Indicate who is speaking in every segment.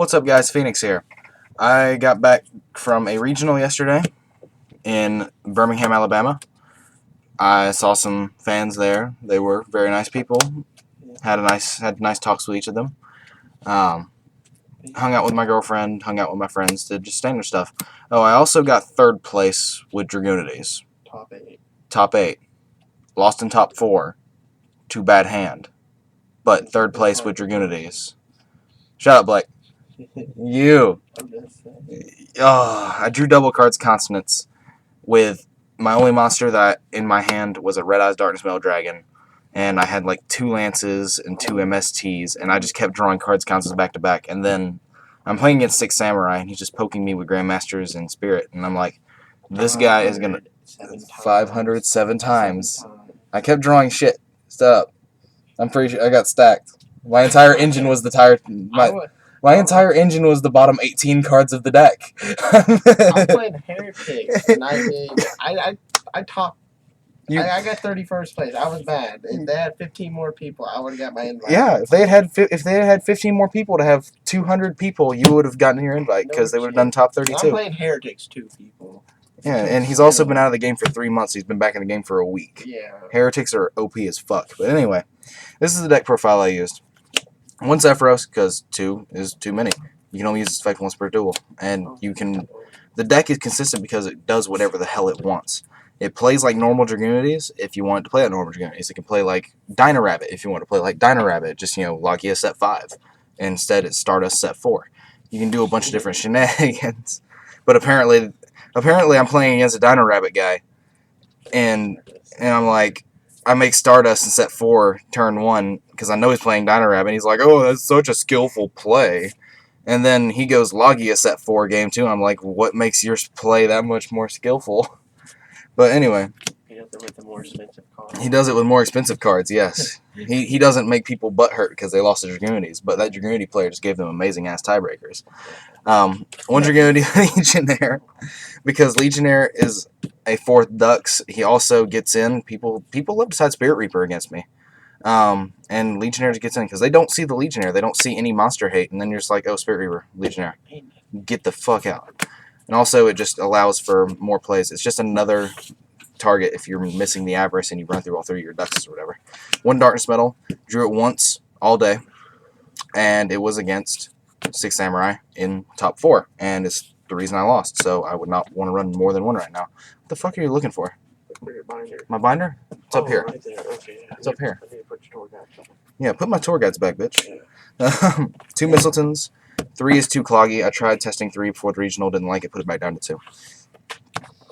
Speaker 1: What's up, guys? Phoenix here. I got back from a regional yesterday in Birmingham, Alabama. I saw some fans there. They were very nice people. Had nice talks with each of them. Um, Hung out with my girlfriend. Hung out with my friends. Did just standard stuff. Oh, I also got third place with Dragunitys.
Speaker 2: Top 8.
Speaker 1: Top 8. Lost in top 4 to bad hand, but third place with Dragunitys. Shut up, Blake. You. I drew double cards consonants with my only monster that in my hand was a Red Eyes Darkness Metal Dragon, and I had like 2 Lances and 2 MSTs, and I just kept drawing cards consonants back to back, and then I'm playing against 6 Samurai, and he's just poking me with Grandmasters and Spirit, and I'm like, this guy is gonna 507 times. I kept drawing shit. Stop. I'm pretty sure I got stacked. My entire engine was the tire. My entire engine was the bottom 18 cards of the deck.
Speaker 2: I played Heretics, and I topped. I got 31st place. I was bad. If they had 15 more people, I would have got my invite.
Speaker 1: Yeah, if they had 15 more people to have 200 people, you would have gotten your invite because they would have done top 32.
Speaker 2: I'm playing Heretics 2 people.
Speaker 1: Yeah, and he's also been out of the game for 3 months. He's been back in the game for a week.
Speaker 2: Yeah.
Speaker 1: Heretics are OP as fuck. But anyway, this is the deck profile I used. 1 Sephiroth, because 2 is too many. You can only use this effect once per duel. And you can... The deck is consistent because it does whatever the hell it wants. It plays like normal Dragunitys if you want it to play like normal Dragunitys. It can play like Dino Rabbit if you want to play like Dino Rabbit. Just, Logia set 5. Instead, it's Stardust set 4. You can do a bunch of different shenanigans. But apparently I'm playing against a Dino Rabbit guy. And I'm like... I make Stardust in set 4, turn 1, because I know he's playing Dino Rabbit, and he's like, oh, that's such a skillful play. And then he goes Logia set 4, game 2, and I'm like, what makes your play that much more skillful? But anyway.
Speaker 2: He does it with the more expensive cards.
Speaker 1: He does it with more expensive cards, yes. he doesn't make people butthurt because they lost to Dragunitys, but that Dragunity player just gave them amazing-ass tiebreakers. 1 Dragunity Legionnaire, because Legionnaire is a 4th Dux. He also gets in. People love to side Spirit Reaper against me. And Legionnaire gets in because they don't see the Legionnaire. They don't see any monster hate, and then you're just like, oh, Spirit Reaper, Legionnaire. Get the fuck out. And also, it just allows for more plays. It's just another target if you're missing the Avarice and you run through all 3 of your Duxes or whatever. 1 Darkness Metal. Drew it once all day, and it was against 6 Samurai in top 4, and it's the reason I lost, so I would not want to run more than 1 right now. What the fuck are you looking for?
Speaker 2: Your binder.
Speaker 1: My binder? It's up here.
Speaker 2: Right there. Okay, yeah.
Speaker 1: It's up here.
Speaker 2: I need to put your tour guides back.
Speaker 1: Yeah, put my tour guides back, bitch. 2 Mistletons. 3 is too cloggy. I tried testing 3 before the regional, didn't like it, put it back down to 2.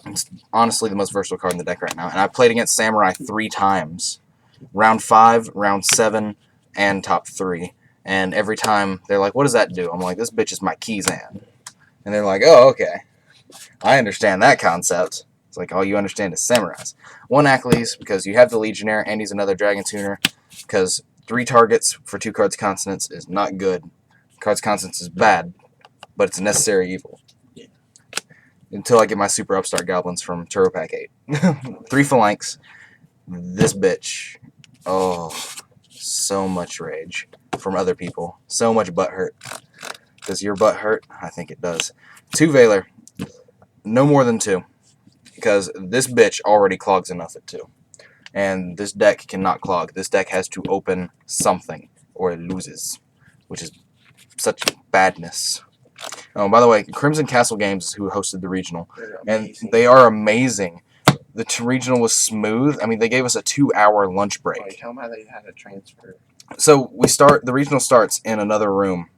Speaker 1: It's honestly the most versatile card in the deck right now, and I played against Samurai 3 times. Round 5, round 7, and top 3. And every time, they're like, what does that do? I'm like, this bitch is my Keyzan. And they're like, oh, okay. I understand that concept. It's like, all you understand is Samurais. 1 Achilles, because you have the Legionnaire, and he's another Dragon Tuner, because 3 targets for 2 cards consonants is not good. Cards consonants is bad, but it's a necessary evil.
Speaker 2: Yeah.
Speaker 1: Until I get my Super Upstart Goblins from Turbo Pack 8. 3 Phalanx. This bitch. Oh, so much rage from other people. So much butt hurt. Does your butt hurt? I think it does. 2 Valor. No more than 2. Because this bitch already clogs enough at 2. And this deck cannot clog. This deck has to open something, or it loses. Which is such badness. Oh, by the way, Crimson Castle Games is who hosted the regional. And they are amazing. The regional was smooth. I mean, they gave us a 2-hour lunch break.
Speaker 2: Wait, tell them how they had a transfer.
Speaker 1: So the regional starts in another room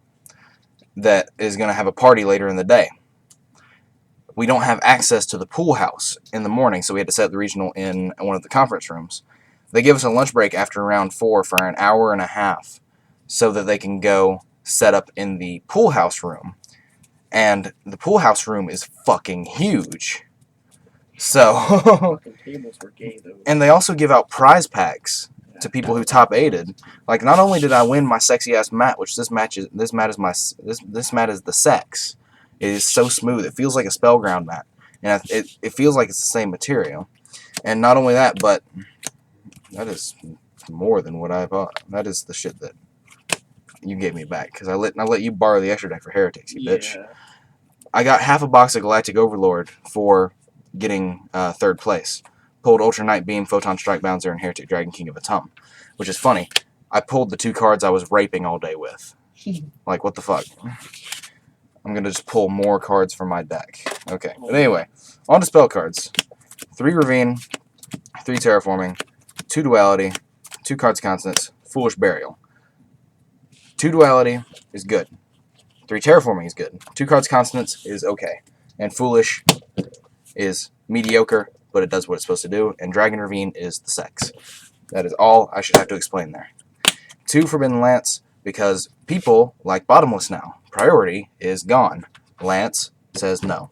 Speaker 1: that is going to have a party later in the day. We don't have access to the pool house in the morning, so we had to set up the regional in one of the conference rooms. They give us a lunch break after round 4 for an hour and a half so that they can go set up in the pool house room. And the pool house room is fucking huge. So, and they also give out prize packs to people who top 8'd. Like, not only did I win my sexy ass mat, which this mat is the sex. It is so smooth. It feels like a Spellground mat, and it feels like it's the same material. And not only that, but that is more than what I bought. That is the shit that you gave me back because I let you borrow the extra deck for Heretics, you bitch.
Speaker 2: Yeah.
Speaker 1: I got half a box of Galactic Overlord for getting 3rd place. Pulled Ultra Night Beam, Photon Strike Bouncer, and Heretic Dragon King of Atum, which is funny. I pulled the 2 cards I was raping all day with. Like, what the fuck? I'm gonna just pull more cards from my deck. Okay, but anyway, on to spell cards. 3 Ravine, 3 Terraforming, 2 Duality, 2 cards Consonants, Foolish Burial. 2 Duality is good. 3 Terraforming is good. 2 cards Consonants is okay. And Foolish is mediocre, but it does what it's supposed to do. And Dragon Ravine is the sex. That is all I should have to explain there. 2 Forbidden Lance, because people like Bottomless now. Priority is gone. Lance says no.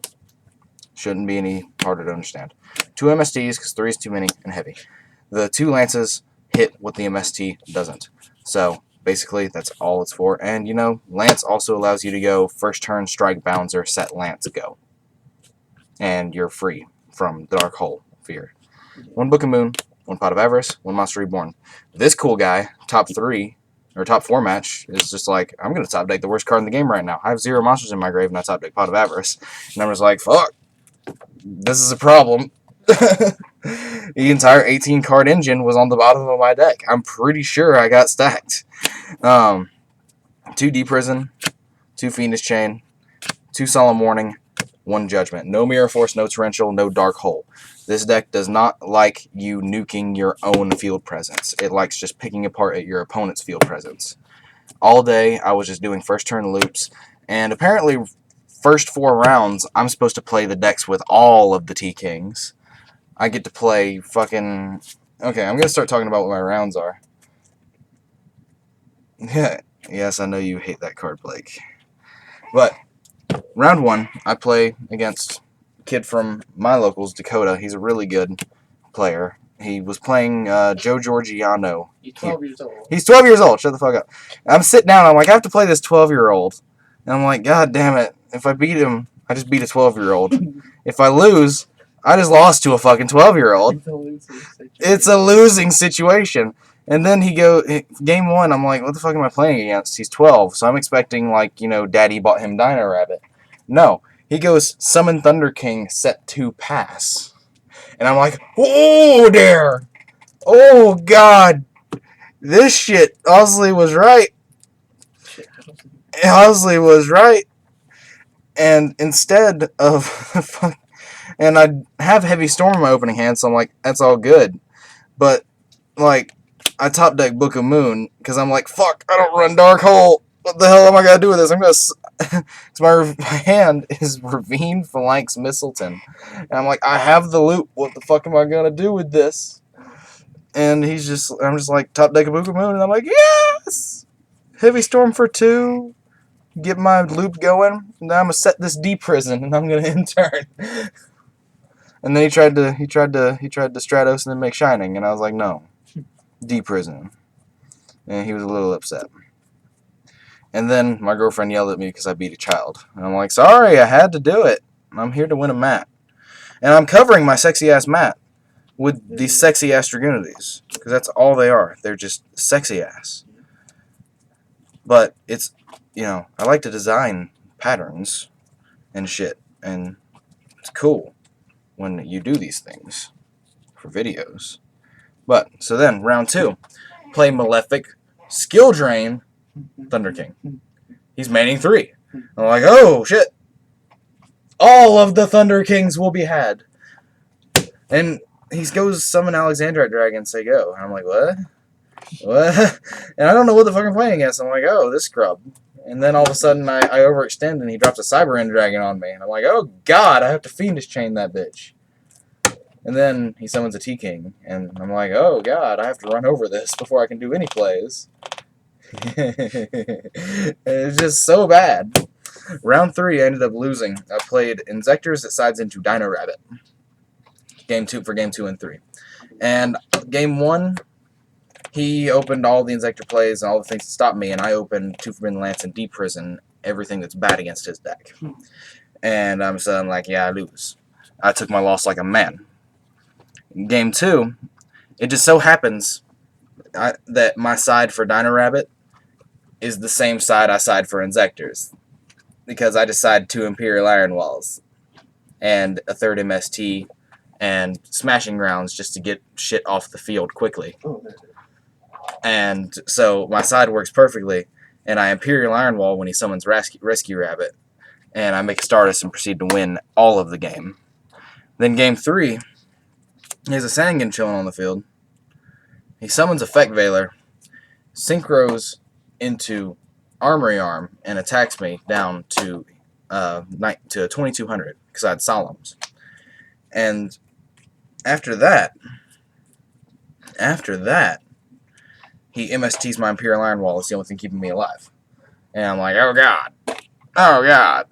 Speaker 1: Shouldn't be any harder to understand. 2 MSTs, because 3 is too many and heavy. The 2 Lances hit what the MST doesn't. So, basically, that's all it's for. And, you know, Lance also allows you to go first turn, strike, bouncer, set Lance, go. And you're free from Dark Hole Fear. 1 Book of Moon, 1 Pot of Avarice, 1 Monster Reborn. This cool guy, top 3, or top 4 match, is just like, I'm going to top deck the worst card in the game right now. I have 0 monsters in my grave, and I top deck Pot of Avarice. And I'm just like, fuck, this is a problem. The entire 18 card engine was on the bottom of my deck. I'm pretty sure I got stacked. 2 Deep Prison, 2 Fiendish Chain, 2 Solemn Warning, 1 Judgment. No Mirror Force, no Torrential, no Dark Hole. This deck does not like you nuking your own field presence. It likes just picking apart at your opponent's field presence. All day, I was just doing first turn loops, and apparently, first 4 rounds, I'm supposed to play the decks with all of the T-Kings. I get to play fucking... Okay, I'm going to start talking about what my rounds are. Yes, I know you hate that card, Blake. But, round 1, I play against a kid from my locals, Dakota. He's a really good player. He was playing Joe Giorgiano.
Speaker 2: He's 12 years old.
Speaker 1: He's 12 years old. Shut the fuck up. I'm sitting down. I'm like, I have to play this 12-year-old. And I'm like, God damn it. If I beat him, I just beat a 12-year-old. If I lose, I just lost to a fucking 12-year-old. It's a losing situation. And then game 1, I'm like, what the fuck am I playing against? He's 12, so I'm expecting, like, you know, Daddy bought him Dino Rabbit. No. He goes, Summon Thunder King, set 2 pass. And I'm like, oh, there! Oh, God! This shit, Osley was right. Osley was right. And instead of... and I have Heavy Storm in my opening hand, so I'm like, that's all good. But, like, I top deck Book of Moon, because I'm like, fuck, I don't run Dark Hole. What the hell am I going to do with this? I'm going to... So my hand is Ravine, Phalanx, Mistleton. And I'm like, I have the loop. What the fuck am I going to do with this? And I'm just like, top deck a Book of Moon. And I'm like, yes! Heavy Storm for 2. Get my loop going. And now I'm going to set this D prison, and I'm going to intern. And then he tried to Stratos and then make Shining. And I was like, no. D prison. And he was a little upset. And then my girlfriend yelled at me because I beat a child. And I'm like, sorry, I had to do it. I'm here to win a mat. And I'm covering my sexy-ass mat with these sexy-ass Dragunitys. Because that's all they are. They're just sexy-ass. But it's, you know, I like to design patterns and shit. And it's cool when you do these things for videos. But, so then, round 2. Play Malefic, Skill Drain, Thunder King. He's manning 3. I'm like, oh, shit. All of the Thunder Kings will be had. And he goes summon Alexandrite Dragon, say go. And I'm like, what? What? And I don't know what the fuck I'm playing against. I'm like, oh, this scrub. And then all of a sudden I overextend and he drops a Cyber End Dragon on me. And I'm like, oh, God, I have to Fiendish Chain that bitch. And then he summons a T-King. And I'm like, oh, God, I have to run over this before I can do any plays. It's just so bad. Round 3, I ended up losing. I played Inzectors that sides into Dino Rabbit. Game 2 and 3. And game 1, he opened all the Inzector plays and all the things that stopped me, and I opened 2 Forbidden Lance and Deep Prison, everything that's bad against his deck. And I'm like, yeah, I lose. I took my loss like a man. Game 2, it just so happens that my side for Dino Rabbit is the same side I side for Inzectors. Because I decide 2 Imperial Iron Walls and a 3rd MST and smashing rounds just to get shit off the field quickly. And so my side works perfectly, and I Imperial Iron Wall when he summons Rescue Rabbit, and I make a Stardust and proceed to win all of the game. Then game 3, he has a Sangan chilling on the field. He summons Effect Veiler, synchros into Armory Arm, and attacks me down to 2200 because I had Solemns. And after that, he MSTs my Imperial Iron Wall. It's the only thing keeping me alive. And I'm like, oh god. Oh god.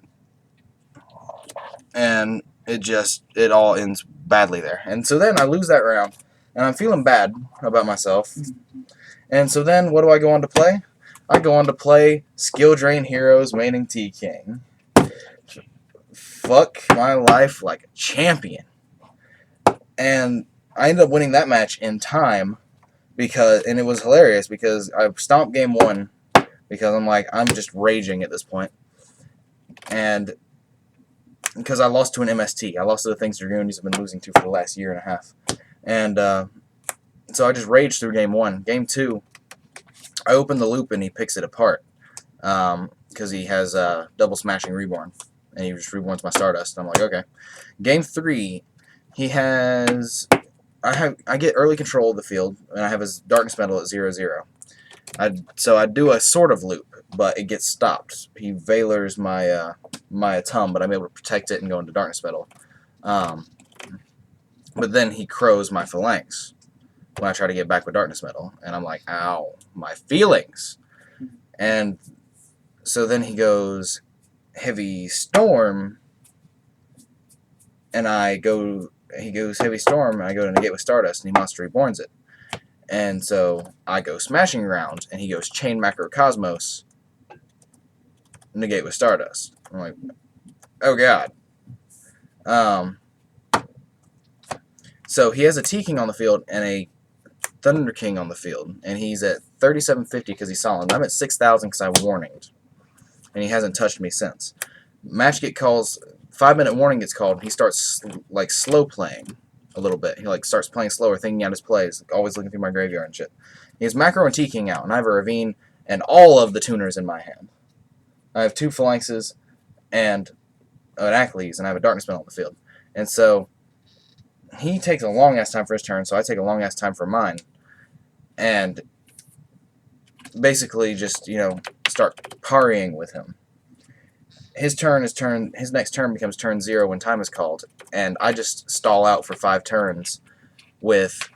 Speaker 1: And it all ends badly there. And so then I lose that round, and I'm feeling bad about myself. And so then what do I go on to play? I go on to play Skill Drain Heroes maining T-King. Fuck my life like a champion. And I ended up winning that match in time and it was hilarious because I stomped game 1 because I'm just raging at this point. And because I lost to an MST. I lost to the things Dragunitys have been losing to for the last year and a half. And so I just raged through game 1. Game 2, I open the loop and he picks it apart because he has double smashing reborn, and he just reborns my Stardust. And I'm like, okay. Game 3, he has I get early control of the field, and I have his Darkness Metal at 0/0. So I do a sort of loop, but it gets stopped. He Veilers my my Atum, but I'm able to protect it and go into Darkness Metal. But then he crows my Phalanx when I try to get back with Darkness Metal, and I'm like, ow, my feelings. And so then he goes Heavy Storm, and he goes Heavy Storm, and I go to negate with Stardust, and he Monster Reborns it. And so I go Smashing Round, and he goes Chain Macrocosmos, negate with Stardust. I'm like, oh god. So he has a T-King on the field and a Thunder King on the field, and he's at 3750 because he's solid. I'm at 6000 because I warninged, and he hasn't touched me since. Match get calls, 5-minute warning gets called, and he starts like slow playing a little bit. He like starts playing slower, thinking out his plays, like, always looking through my graveyard and shit. He has Macro and T-King out, and I have a Ravine and all of the tuners in my hand. I have 2 Phalanxes and an Acklys, and I have a Darkness Metal on the field. And so he takes a long-ass time for his turn, so I take a long-ass time for mine. And basically just, start parrying with him. His next turn becomes turn 0 when time is called, and I just stall out for 5 turns with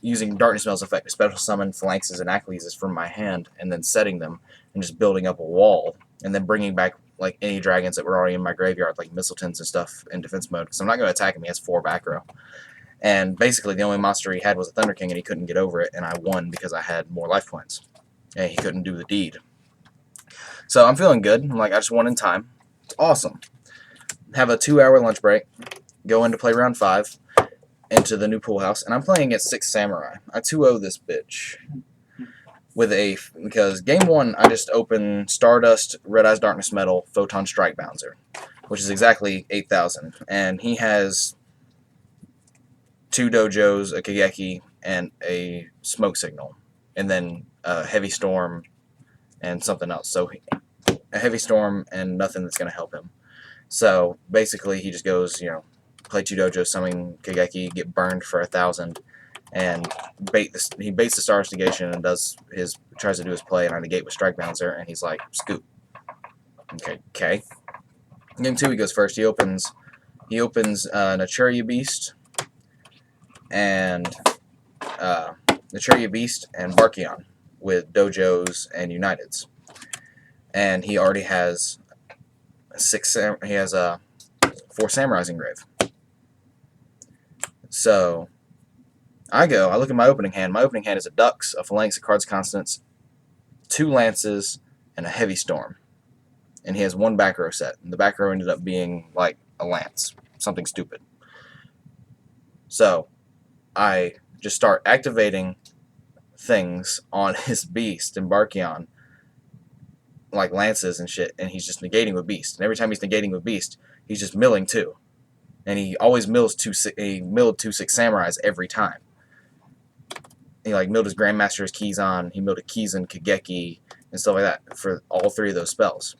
Speaker 1: using Darkness Metal's effect to special summon Phalanxes and Acklys from my hand, and then setting them, and just building up a wall, and then bringing back like any dragons that were already in my graveyard, like Mistletoes and stuff, in defense mode, because I'm not going to attack him. He has 4 back row. And basically the only monster he had was a Thunder King, and he couldn't get over it, and I won because I had more life points. And he couldn't do the deed. So I'm feeling good. I'm like, I just won in time. It's awesome. Have a 2-hour lunch break. Go in to play round 5 into the new pool house, and I'm playing at 6 Samurai. I 2-0 this bitch with because game 1 I just opened Stardust, Red Eyes Darkness Metal, Photon Strike Bouncer, which is exactly 8,000, and he has 2 Dojos, a Kageki, and a Smoke Signal, and then a Heavy Storm and something else. So a Heavy Storm and nothing that's going to help him. So basically he just goes, play 2 Dojos, summon Kageki, get burned for 1,000, and he baits the Star Instigation and tries to do his play, and I negate with Strike Bouncer, and he's like, scoop. Okay. Game 2 he goes first. He opens Naturia Beast and Barkion with Dojos and Uniteds, and he already has 4 Samurais engraved. So I look at my opening hand. My opening hand is a Dux, a Phalanx, a Cards Constants, 2 Lances, and a Heavy Storm. And he has 1 back row set. And the back row ended up being like a Lance. Something stupid. So I just start activating things on his beast in Barkion like lances and shit, and he's just negating with beast. And every time he's negating with beast, he's just milling 2. And he always mills 2. He milled 2/6 samurais every time. He like milled his Grandmaster's Kizan. He milled a Kizan Kageki and stuff like that for all 3 of those spells.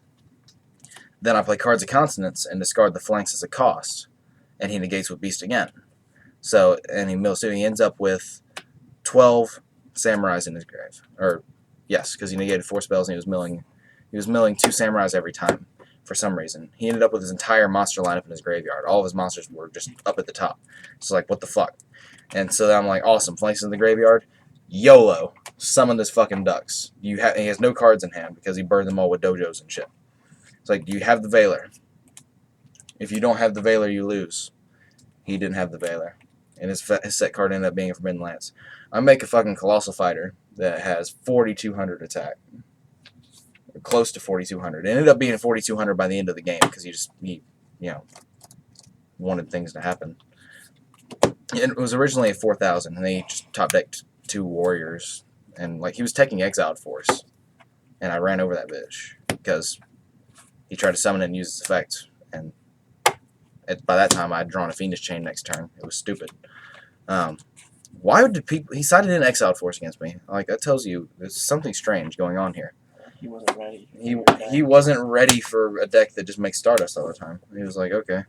Speaker 1: Then I play cards of consonants and discard the flanks as a cost, and he negates with beast again. So and he mills 2. He ends up with 12 samurais in his grave. Or yes, because he negated 4 spells and he was milling 2 samurais every time for some reason. He ended up with his entire monster lineup in his graveyard. All of his monsters were just up at the top. So like, what the fuck? And so I'm like, awesome, flanks in the graveyard. YOLO, summon this fucking ducks. He has no cards in hand because he burned them all with dojos and shit. It's like, do you have the Veiler? If you don't have the Veiler, you lose. He didn't have the Veiler. And his set card ended up being a Forbidden Lance. I make a fucking Colossal Fighter that has 4,200 attack. Close to 4,200. It ended up being 4,200 by the end of the game because he wanted things to happen. And it was originally at 4,000, and then he just top decked 2 warriors, and like he was taking Exiled Force, and I ran over that bitch because he tried to summon it and use its effect, and by that time I'd drawn a Fiendish Chain next turn. It was stupid. Why did people? He sided in Exiled Force against me. Like that tells you there's something strange going on here.
Speaker 2: He wasn't ready.
Speaker 1: He wasn't ready for a deck that just makes Stardust all the time. He was like, okay.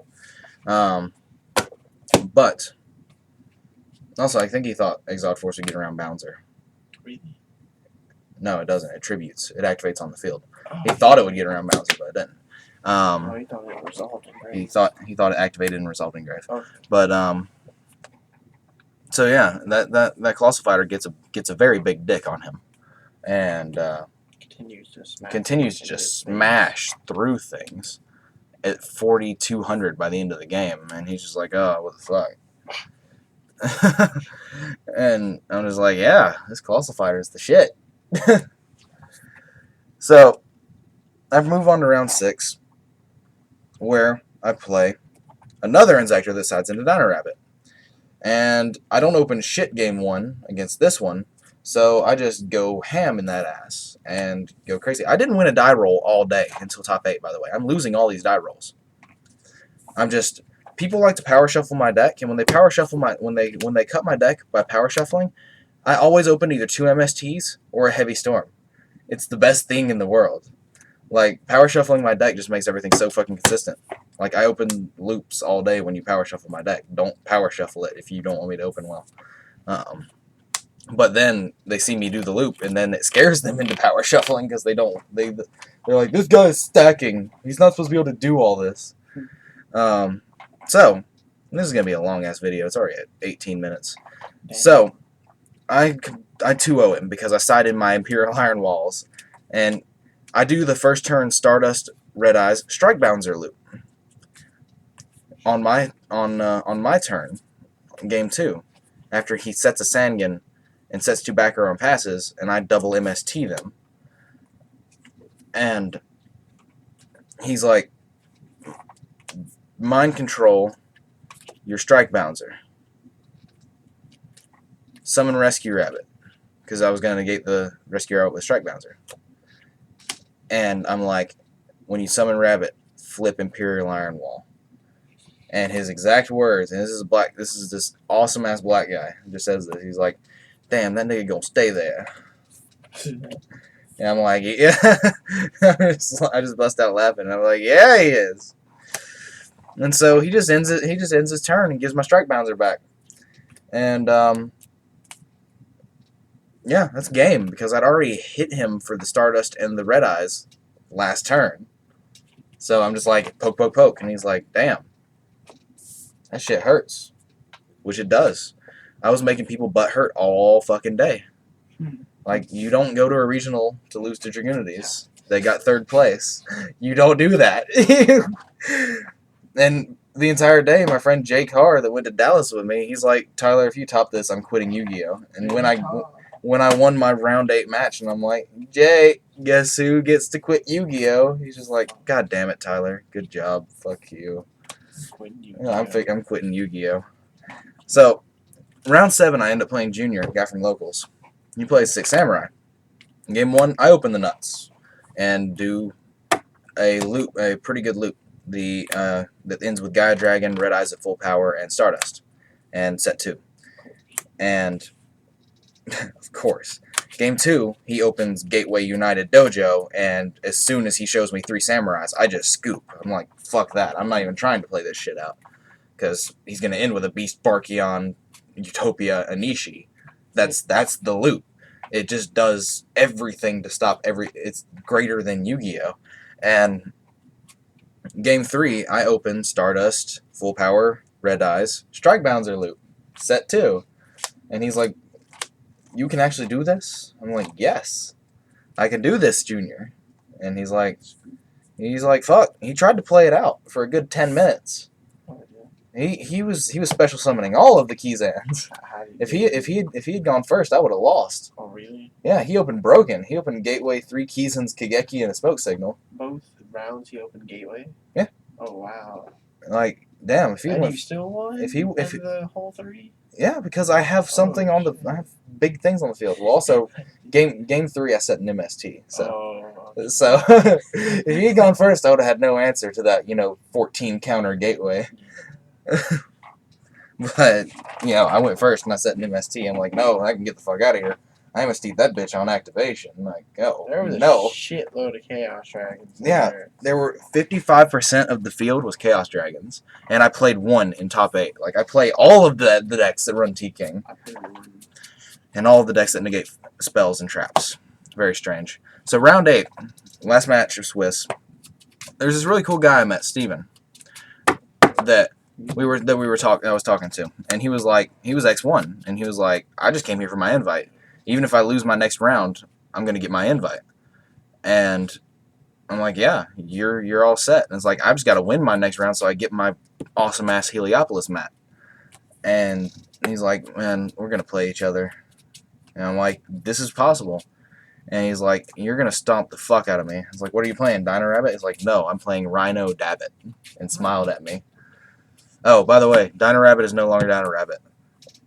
Speaker 1: But also, I think he thought Exiled Force would get around Bouncer.
Speaker 2: Really?
Speaker 1: No, it doesn't. It tributes. It activates on the field.
Speaker 2: Oh.
Speaker 1: He thought it would get around Bouncer, but it didn't.
Speaker 2: He thought it resolved in grave.
Speaker 1: He thought it activated and resolved in grave.
Speaker 2: Okay.
Speaker 1: But so yeah, that Colossal Fighter gets a very big dick on him, and continues to just smash through things at 4,200 by the end of the game, and he's just like, oh, what the fuck. And I'm just like, yeah, this Colossal Fighter is the shit. So I move on to round 6, where I play another Inzector that sides into Dino Rabbit. And I don't open shit game 1 against this one, so I just go ham in that ass and go crazy. I didn't win a die roll all day until top 8, by the way. I'm losing all these die rolls. People like to power shuffle my deck, and when they power shuffle when they cut my deck by power shuffling, I always open either 2 MSTs or a Heavy Storm. It's the best thing in the world. Like, power shuffling my deck just makes everything so fucking consistent. Like, I open loops all day when you power shuffle my deck. Don't power shuffle it if you don't want me to open well. But then they see me do the loop, and then it scares them into power shuffling because they're like, this guy's stacking. He's not supposed to be able to do all this. So, this is going to be a long-ass video. It's already at 18 minutes. So, I 2-0 him because I sided my Imperial Iron Walls. And I do the first turn Stardust Red Eyes Strike Bouncer loop. On my turn, game 2, after he sets a Sangan and sets 2 back row and passes, and I double MST them. And he's like, Mind Control your Strike Bouncer. Summon Rescue Rabbit, because I was going to negate the Rescue Rabbit with Strike Bouncer. And I'm like, when you summon Rabbit, flip Imperial Iron Wall. And his exact words, and this is this awesome ass black guy who just says this. He's like, damn, that nigga gonna stay there. And I'm like, yeah. I just bust out laughing. And I'm like, yeah, he is. And so he just ends it. He just ends his turn and gives my Strike Bouncer back. And yeah, that's game because I'd already hit him for the Stardust and the Red Eyes last turn. So I'm just like, poke, poke, poke, and he's like, damn, that shit hurts, which it does. I was making people butt hurt all fucking day. Like, you don't go to a regional to lose to Dragunitys. They got 3rd place. You don't do that. And the entire day, my friend Jay Carr that went to Dallas with me, he's like, Tyler, if you top this, I'm quitting Yu-Gi-Oh! And when I won my round 8 match, and I'm like, Jay, guess who gets to quit Yu-Gi-Oh? He's just like, God damn it, Tyler, good job, fuck you. I'm quitting Yu-Gi-Oh. So round 7, I end up playing Junior, a guy from locals. He plays 6 Samurai. In game 1, I open the nuts, and do a loop, a pretty good loop. That ends with Gaia Dragon, Red Eyes at full power, and Stardust, and set 2. And of course, game 2, he opens Gateway United Dojo, and as soon as he shows me 3 samurais, I just scoop. I'm like, fuck that. I'm not even trying to play this shit out. Because he's going to end with a Beast Barkion Utopia Anishi. That's the loop. It just does everything to stop it's greater than Yu-Gi-Oh! And game 3, I open Stardust, full power, Red Eyes, Strike Bouncer loop, set 2. And he's like, you can actually do this? I'm like, yes, I can do this, Junior. And he's like, fuck. He tried to play it out for a good 10 minutes. He was special summoning all of the Keyzans. If he had gone first, I would have lost.
Speaker 2: Oh really?
Speaker 1: Yeah, he opened Broken. He opened Gateway, 3 Keyzans, Kageki, and a Smoke Signal.
Speaker 2: Both rounds he opened Gateway.
Speaker 1: Yeah.
Speaker 2: Oh wow.
Speaker 1: Like, damn, if he
Speaker 2: and
Speaker 1: went,
Speaker 2: you still won.
Speaker 1: If
Speaker 2: the whole 3.
Speaker 1: Yeah, because I have something on the. I have big things on the field. Well, also, game 3, I set an MST. So, so if he had gone first, I would have had no answer to that. 14 counter Gateway. But I went first and I set an MST. I'm like, no, I can get the fuck out of here. I MST'd that bitch on activation. I'm like, oh,
Speaker 2: there was a
Speaker 1: no.
Speaker 2: shitload of Chaos Dragons.
Speaker 1: Yeah, there were 55% of the field was Chaos Dragons, and I played 1 in top 8. Like I play all of the decks that run T-King, and all of the decks that negate spells and traps. Very strange. So round 8, last match of Swiss. There's this really cool guy I met, Steven, that I was talking to, and he was X1, and he was like, I just came here for my invite. Even if I lose my next round, I'm gonna get my invite. And I'm like, yeah, you're all set. And it's like, I've just got to win my next round so I get my awesome ass Heliopolis Mat. And he's like, man, we're gonna play each other. And I'm like, this is possible. And he's like, you're gonna stomp the fuck out of me. I was like, what are you playing, Dino Rabbit? He's like, no, I'm playing Rai-Oh Dabbit, and smiled at me. Oh, by the way, Dino Rabbit is no longer Dino Rabbit.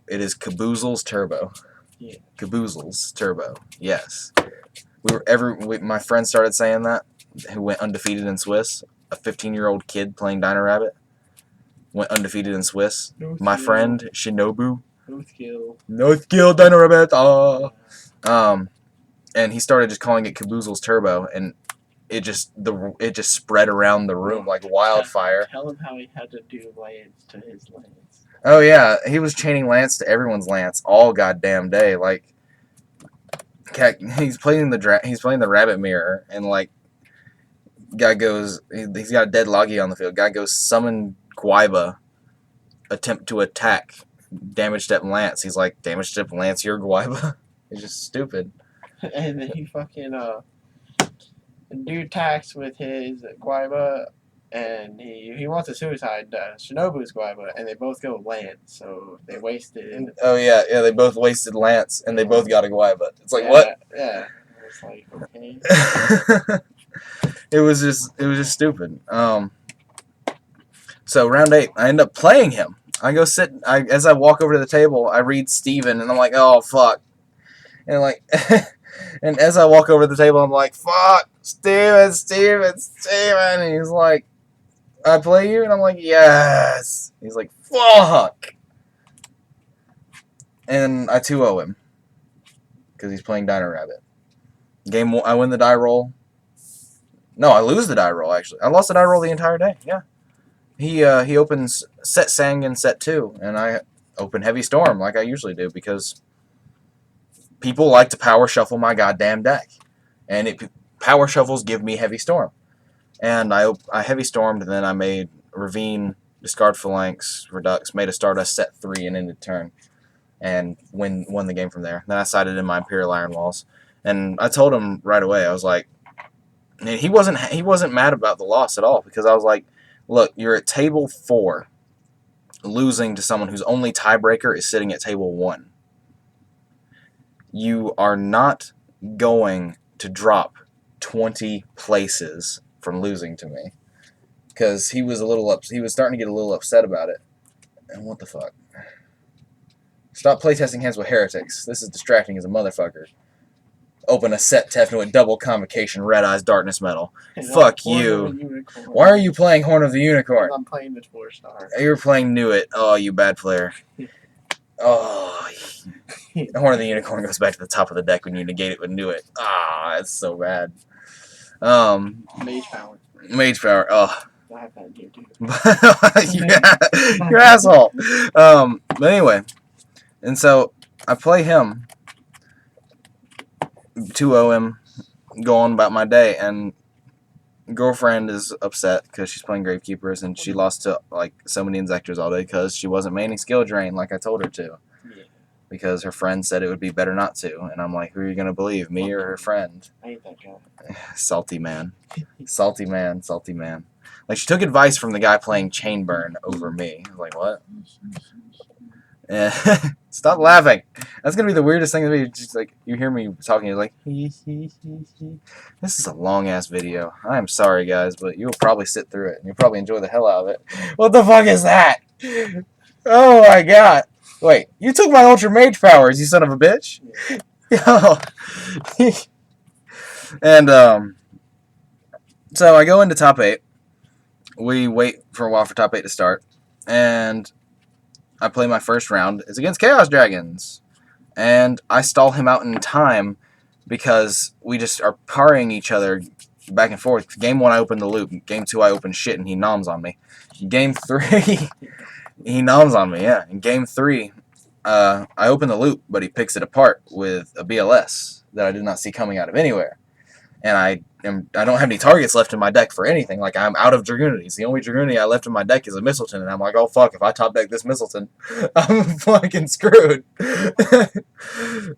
Speaker 1: It is Caboozle's Turbo.
Speaker 2: Yeah.
Speaker 1: Caboozle's Turbo. Yes. My friend started saying that, who went undefeated in Swiss. A 15-year-old kid playing Dino Rabbit went undefeated in Swiss.
Speaker 2: No
Speaker 1: My
Speaker 2: skill.
Speaker 1: friend Shinobu.
Speaker 2: No
Speaker 1: skill, Dino Rabbit. And he started just calling it Caboozle's Turbo, and it just spread around the room like wildfire.
Speaker 2: Tell him how he had to do Lance to his Lance.
Speaker 1: Oh yeah, he was chaining Lance to everyone's Lance all goddamn day. Like, he's playing the Rabbit Mirror, and like, guy goes, he's got a dead Logi on the field. Guy goes, summon Guaiba, attempt to attack, damage step Lance. He's like, damage step Lance, you're Guaiba. It's just stupid.
Speaker 2: And then he fucking dude attacks with his Guaiba, and he wants a suicide Shinobu's Guaiba, and they both go Lance, so they wasted.
Speaker 1: Oh yeah, they both wasted Lance, and they both got a Guaiba. It's like, what?
Speaker 2: Yeah. It's like, okay.
Speaker 1: It was just stupid. So round 8, I end up playing him. I go sit. As I walk over to the table, I read Steven, and I'm like, oh fuck. And like, and as I walk over to the table, I'm like, fuck, Steven. And he's like, I play you? And I'm like, yes. He's like, fuck. And I 2-0 him. Because he's playing Dino Rabbit. Game 1, I win the die roll. No, I lose the die roll, actually. I lost the die roll the entire day, yeah. He opens set Sang in set 2, and I open Heavy Storm like I usually do, because people like to power shuffle my goddamn deck. And power shuffles give me Heavy Storm. And I Heavy Stormed, and then I made Ravine, discard Phalanx, Redux, made a Stardust set 3 and ended turn. And won the game from there. Then I sided in my Imperial Iron Walls. And I told him right away, I was like, and he wasn't mad about the loss at all, because I was like, look, you're at table 4, losing to someone whose only tiebreaker is sitting at table 1. You are not going to drop 20 places from losing to me, because he was starting to get a little upset about it. And what the fuck? Stop playtesting hands with heretics. This is distracting as a motherfucker. Open a set Tefnut with double convocation, red eyes, darkness metal.
Speaker 2: And
Speaker 1: Fuck
Speaker 2: Horn
Speaker 1: you.
Speaker 2: of a Unicorn.
Speaker 1: Why are you playing Horn of the Unicorn?
Speaker 2: I'm playing the 4-star.
Speaker 1: You're playing Knew It. Oh, you bad player. Oh, Horn of the Unicorn goes back to the top of the deck when you negate it with Knew It. Ah, it's so bad.
Speaker 2: Mage power.
Speaker 1: Mage power. Oh.
Speaker 2: I have that here too.
Speaker 1: Yeah, you asshole. But anyway, and so I play him, 2-0 him, go on about my day, and girlfriend is upset because she's playing Gravekeepers and she lost to like so many Inzectors all day because she wasn't maining skill drain like I told her to.
Speaker 2: Yeah.
Speaker 1: Because her friend said it would be better not to, and I'm like, who are you gonna believe, me or her friend?
Speaker 2: I ain't that guy.
Speaker 1: Salty man, salty man, salty man. Like she took advice from the guy playing Chainburn over me. I was like, what? Yeah. Stop laughing. That's gonna be the weirdest thing to me. Just like you hear me talking, you're like, this is a long ass video. I am sorry, guys, but you'll probably sit through it and you'll probably enjoy the hell out of it. What the fuck is that? Oh my god! Wait, you took my Ultra Mage powers, you son of a bitch. Yo. And so I go into top 8. We wait for a while for top 8 to start, and I play my first round. It's against Chaos Dragons, and I stall him out in time because we just are parrying each other back and forth. Game 1, I open the loop. Game 2, I open shit, and he noms on me. Game 3, he noms on me, yeah. In Game 3, I open the loop, but he picks it apart with a BLS that I did not see coming out of anywhere. And I don't have any targets left in my deck for anything. Like, I'm out of Dragunitys. The only Dragunity I left in my deck is a Mistleton, and I'm like, oh fuck, if I top deck this Mistleton, I'm fucking screwed.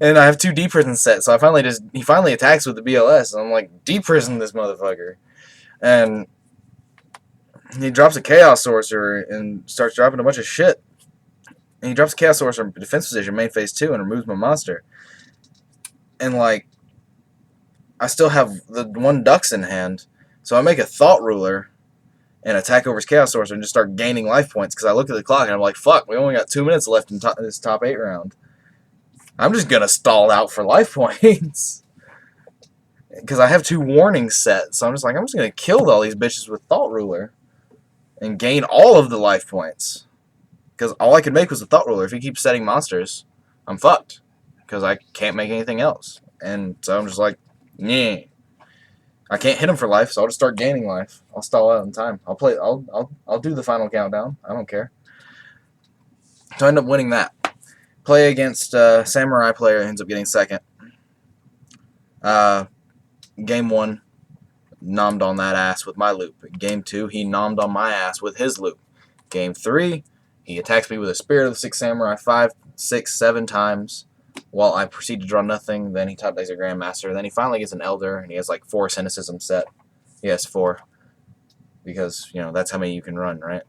Speaker 1: And I have 2 D-Prison sets, so he finally attacks with the BLS, and I'm like, D-Prison this motherfucker. And he drops a Chaos Sorcerer and starts dropping a bunch of shit. And he drops a Chaos Sorcerer in defense position, main phase 2, and removes my monster. And like, I still have the 1 Dux in hand, so I make a Thought Ruler and attack over his Chaos Sorcerer and just start gaining life points because I look at the clock and I'm like, fuck, we only got 2 minutes left in this top 8 round. I'm just going to stall out for life points because I have 2 warnings set, so I'm just going to kill all these bitches with Thought Ruler and gain all of the life points because all I could make was the Thought Ruler. If he keeps setting monsters, I'm fucked because I can't make anything else. And so I'm just like, yeah, I can't hit him for life, so I'll just start gaining life. I'll stall out in time. I'll do the final countdown. I don't care. So I end up winning that. Play against Samurai player, ends up getting second. Game 1, nommed on that ass with my loop. Game 2, he nommed on my ass with his loop. Game 3, he attacks me with a Spirit of the Six Samurai 5, 6, 7 times. While I proceed to draw nothing, then he top decks a Grandmaster. Then he finally gets an Elder, and he has like 4 Cynicism set. He has 4. Because, you know, that's how many you can run, right?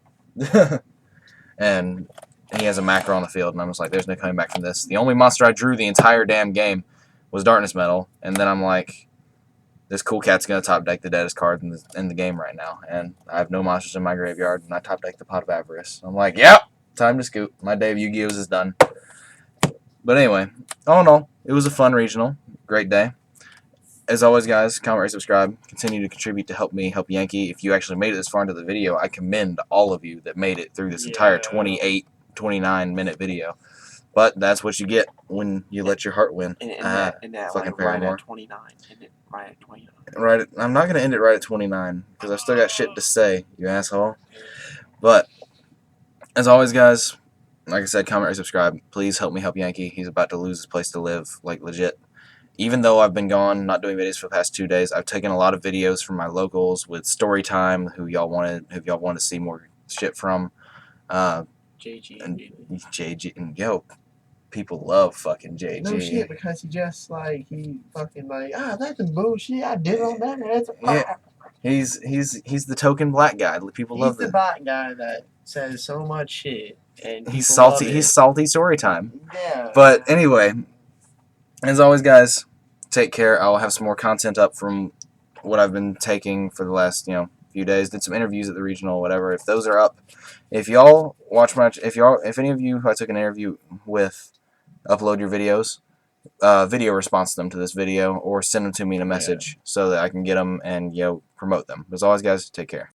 Speaker 1: And he has a Macro on the field, and I'm just like, there's no coming back from this. The only monster I drew the entire damn game was Darkness Metal, and then I'm like, this cool cat's going to top deck the deadest card in the game right now. And I have no monsters in my graveyard, and I top deck the Pot of Avarice. I'm like, yep, time to scoop. My day of Yu-Gi-Oh's is done. But anyway, all in all, it was a fun regional. Great day. As always, guys, comment, rate, subscribe. Continue to contribute to help me help Yankee. If you actually made it this far into the video, I commend all of you that made it through this entire 28, 29-minute video. But that's what you get when you let your heart win.
Speaker 2: And
Speaker 1: fucking
Speaker 2: like, right at 29. End it right at 29.
Speaker 1: I'm not going to end it right at 29 because I've still got shit to say, you asshole. But, as always, guys, like I said, comment, rate, subscribe. Please help me help Yankee. He's about to lose his place to live, like legit. Even though I've been gone, not doing videos for the past 2 days, I've taken a lot of videos from my locals with Storytime, who y'all wanted to see more shit from.
Speaker 2: JG.
Speaker 1: And JG, and yo, people love fucking JG.
Speaker 2: No shit, because he just he fucking that's some bullshit. I did on that. That's
Speaker 1: yeah. He's the token black guy. People love
Speaker 2: the black guy that says so much shit. And
Speaker 1: he's salty. He's salty story time.
Speaker 2: Yeah.
Speaker 1: But anyway, as always, guys, take care. I'll have some more content up from what I've been taking for the last few days. Did some interviews at the regional, whatever. If those are up, if y'all watch my, if any of you who I took an interview with, upload your videos, video response to them to this video, or send them to me in a message so that I can get them and promote them. As always, guys, take care.